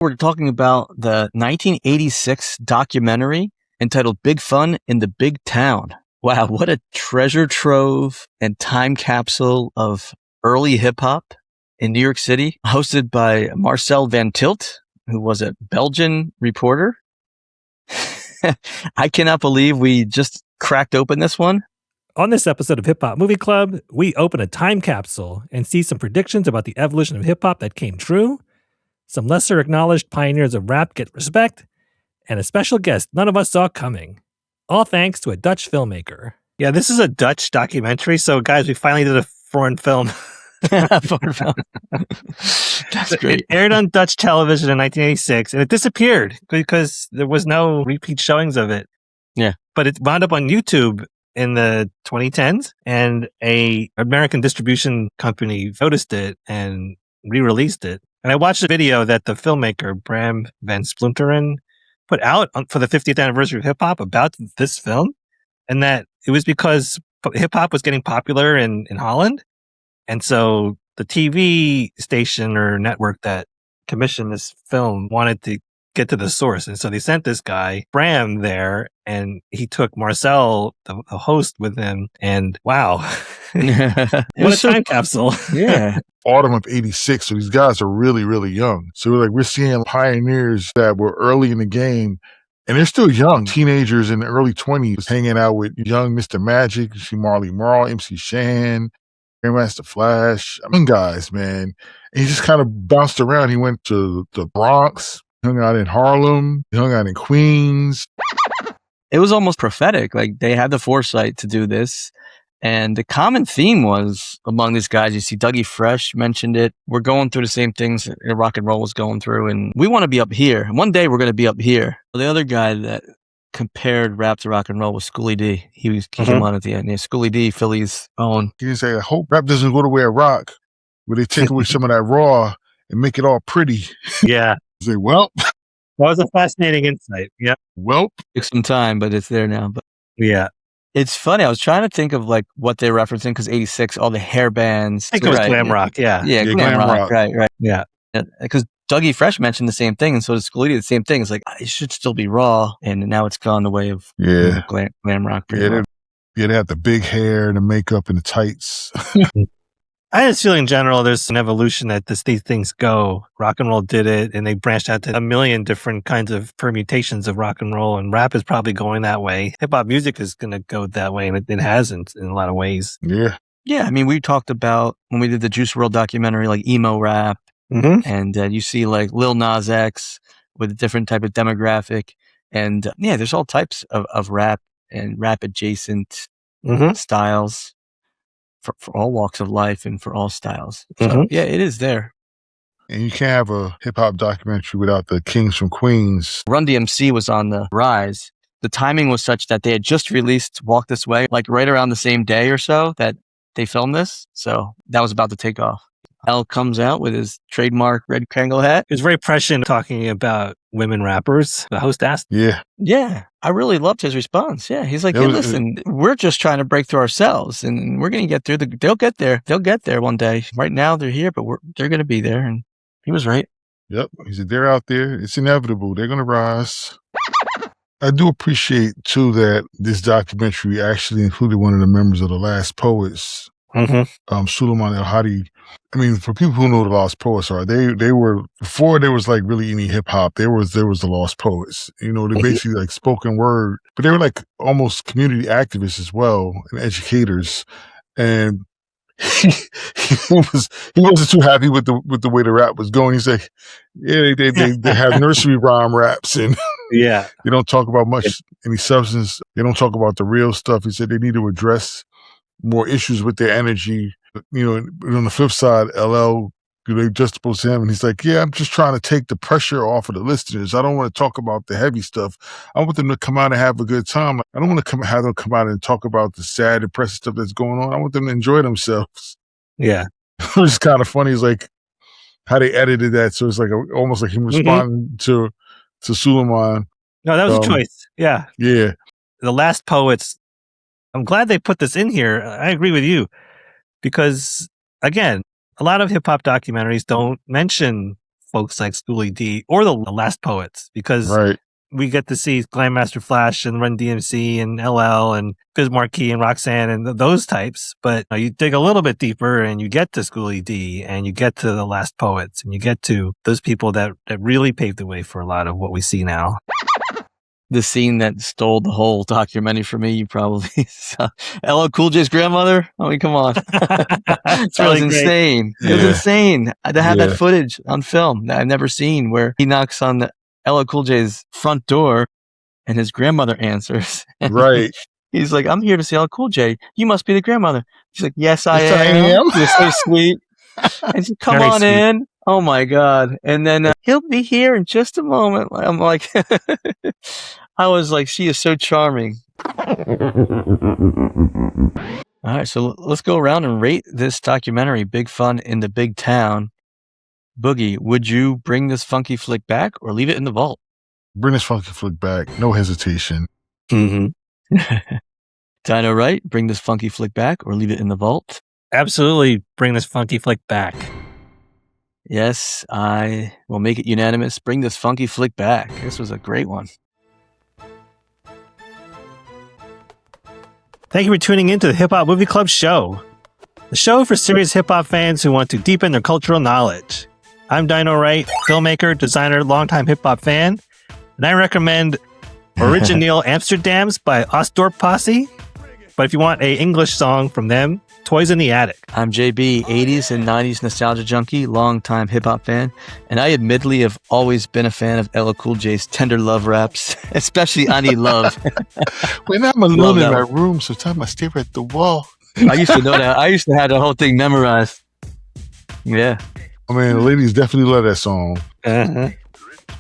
We're talking about the 1986 documentary entitled Big Fun in the Big Town. Wow, what a treasure trove and time capsule of early hip-hop in New York City, hosted by Marcel van Tilt, who was a Belgian reporter. I cannot believe we just cracked open this one. On this episode of Hip Hop Movie Club, we open a time capsule and see some predictions about the evolution of hip-hop that came true, some lesser acknowledged pioneers of rap get respect, and a special guest none of us saw coming. All thanks to a Dutch filmmaker. Yeah, this is a Dutch documentary. So, guys, we finally did a foreign film. Foreign film. That's great. It aired on Dutch television in 1986, and it disappeared because there was no repeat showings of it. Yeah. But it wound up on YouTube in the 2010s, and a American distribution company noticed it and re-released it. And I watched a video that the filmmaker Bram van Splunteren put out for the 50th anniversary of hip hop about this film, and that it was because hip hop was getting popular in Holland. And so the TV station or network that commissioned this film wanted to get to the source. And so they sent this guy, Bram, there, and he took Marcel, the host, with him. And wow, what a time capsule. Yeah. Autumn of 86. So these guys are really, really young. So we're seeing pioneers that were early in the game. And they're still young, teenagers in the early 20s, hanging out with young Mr. Magic, you see Marley Marl, MC Shan, Grandmaster Flash. Young guys, man. And he just kind of bounced around. He went to the Bronx, hung out in Harlem, he hung out in Queens. It was almost prophetic. Like, they had the foresight to do this. And the common theme was among these guys, you see Dougie Fresh mentioned it. We're going through the same things that rock and roll was going through, and we want to be up here. One day we're going to be up here. The other guy that compared rap to rock and roll was Schoolie D. He came on at the end. Yeah, Schoolie D, Philly's own. He didn't say, I hope rap doesn't go the way of rock, where they take away some of that raw and make it all pretty. Yeah. Say, well. That was a fascinating insight. Yeah. Well. Took some time, but it's there now. But yeah. It's funny. I was trying to think of like what they're referencing because 86, all the hair bands. I think it was glam rock. Yeah. Yeah, glam rock. Right. Yeah. Because Dougie Fresh mentioned the same thing, and so did Schoolie D, the same thing. It's like, it should still be raw, and now it's gone the way of glam rock. They had the big hair, the makeup, and the tights. I just feel in general there's an evolution that these things go. Rock and roll did it, and they branched out to a million different kinds of permutations of rock and roll, and rap is probably going that way. Hip-hop music is going to go that way, and it hasn't in a lot of ways. Yeah. Yeah, I mean, we talked about, when we did the Juice WRLD documentary, like emo rap, and you see like Lil Nas X with a different type of demographic, and there's all types of rap and rap-adjacent styles. For all walks of life and for all styles. So, yeah, it is there. And you can't have a hip-hop documentary without the Kings from Queens. Run DMC was on the rise. The timing was such that they had just released Walk This Way, like right around the same day or so that they filmed this. So that was about to take off. L comes out with his trademark red Kangol hat. It was very prescient talking about women rappers. The host asked. Yeah. Yeah. I really loved his response. Yeah. He's like, hey, listen, we're just trying to break through ourselves, and we're going to get through. They'll get there. They'll get there one day. Right now they're here, but they're going to be there. And he was right. Yep. He said, they're out there. It's inevitable. They're going to rise. I do appreciate, too, that this documentary actually included one of the members of the Last Poets, Suleiman El Hadi. I mean, for people who know the Lost Poets are, they were, before there was like really any hip hop, there was the Lost Poets. You know, they basically like spoken word, but they were like almost community activists as well and educators. And he wasn't too happy with the way the rap was going. He's like, yeah, they have nursery rhyme raps, and they don't talk about any substance. They don't talk about the real stuff. He said they need to address more issues with their energy. You know, on the flip side, LL, they juxtaposed him, and he's like, yeah, I'm just trying to take the pressure off of the listeners. I don't want to talk about the heavy stuff. I want them to come out and have a good time. I don't want to have them come out and talk about the sad, depressive stuff that's going on. I want them to enjoy themselves. Yeah. It was kind of funny. It's like how they edited that. So it's like almost like him responding to Suleiman. No, that was a choice. Yeah. Yeah. The Last Poets. I'm glad they put this in here. I agree with you. Because, again, a lot of hip-hop documentaries don't mention folks like Schoolie D or the Last Poets, because Right. we get to see Grandmaster Flash and Run DMC and LL and Biz Markie and Roxanne and those types. But you dig a little bit deeper and you get to Schoolie D and you get to the Last Poets and you get to those people that really paved the way for a lot of what we see now. The scene that stole the whole documentary for me, you probably saw. LL Cool J's grandmother? I mean, come on. It was insane. It was insane to have that footage on film that I've never seen, where he knocks on the LL Cool J's front door and his grandmother answers. Right. He's like, I'm here to see LL Cool J. You must be the grandmother. She's like, yes, I am. You're so sweet. And she come Very on sweet. in. Oh my God. And then he'll be here in just a moment. I'm like, I was like, she is so charming. All right. So let's go around and rate this documentary, Big Fun in the Big Town. Boogie, would you bring this funky flick back or leave it in the vault? Bring this funky flick back. No hesitation. Mm-hmm. Dino Right, bring this funky flick back or leave it in the vault? Absolutely bring this funky flick back. Yes, I will make it unanimous. Bring this funky flick back. This was a great one. Thank you for tuning in to the Hip Hop Movie Club show. The show for serious hip hop fans who want to deepen their cultural knowledge. I'm Dino Wright, filmmaker, designer, longtime hip hop fan, and I recommend Original Amsterdams by Osdorp Posse. But if you want a English song from them, Toys in the Attic. I'm JB, 80s and 90s nostalgia junkie, longtime hip hop fan, and I admittedly have always been a fan of LL Cool J's tender love raps, especially I Need Love. When I'm alone in my room, sometimes I stare at the wall. I used to know that. I used to have the whole thing memorized. Yeah. I mean, the ladies definitely love that song. Uh-huh.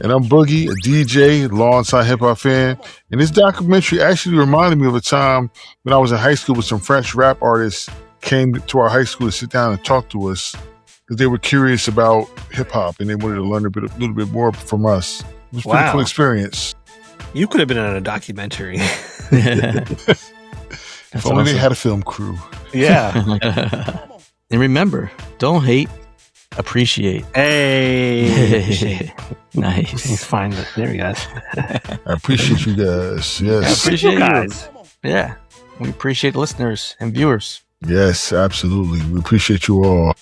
And I'm Boogie, a DJ, longtime hip hop fan. And this documentary actually reminded me of a time when I was in high school with some French rap artists came to our high school to sit down and talk to us because they were curious about hip hop and they wanted to learn a little bit more from us. It was a pretty cool experience. You could have been on a documentary. If only they had a film crew. Yeah. And remember, don't hate, appreciate. Hey. Nice. Find it. There we go. I appreciate you guys. Yes. I appreciate you guys. Yeah. We appreciate listeners and viewers. Yes, absolutely. We appreciate you all.